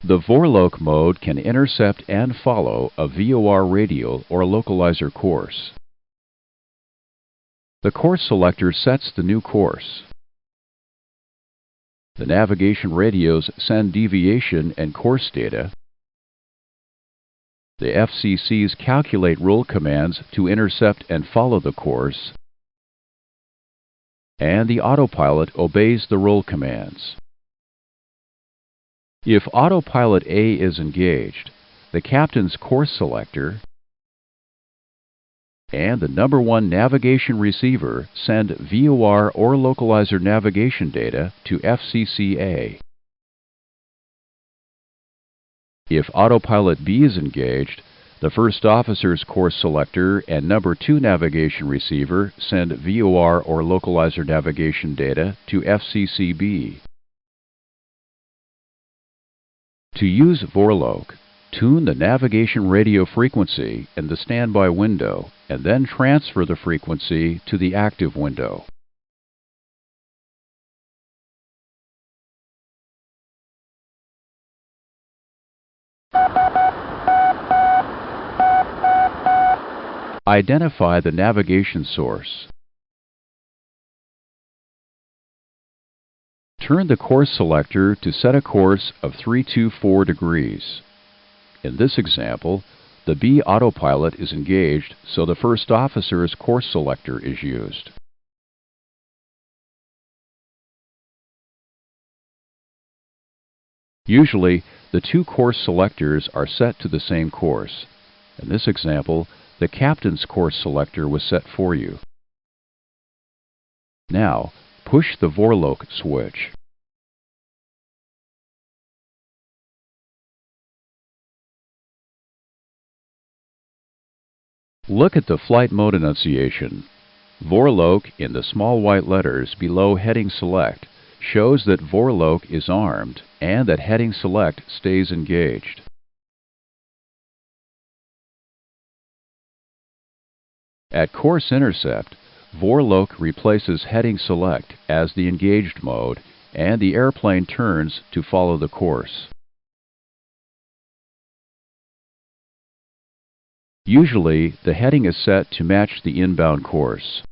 The Vorloke mode can intercept and follow a VOR radial or localizer course. The course selector sets the new course. The navigation radios send deviation and course data. The FCCs calculate roll commands to intercept and follow the course. And the autopilot obeys the roll commands. If autopilot A is engaged, the captain's course selector and the number 1 navigation receiver send VOR or localizer navigation data to FCC-A. If autopilot B is engaged, the first officer's course selector and number 2 navigation receiver send VOR or localizer navigation data to FCC-B. To use Vorloke, tune the navigation radio frequency in the standby window and then transfer the frequency to the active window. Identify the navigation source. Turn the course selector to set a course of 324 degrees. In this example, the B autopilot is engaged, so the first officer's course selector is used. Usually, the 2 course selectors are set to the same course. In this example, the captain's course selector was set for you. Now, push the Vorloke switch. Look at the flight mode enunciation. Vorloke, in the small white letters below Heading Select, shows that Vorloke is armed and that Heading Select stays engaged. At course intercept, Vorloke replaces Heading Select as the engaged mode, and the airplane turns to follow the course. Usually, the heading is set to match the inbound course.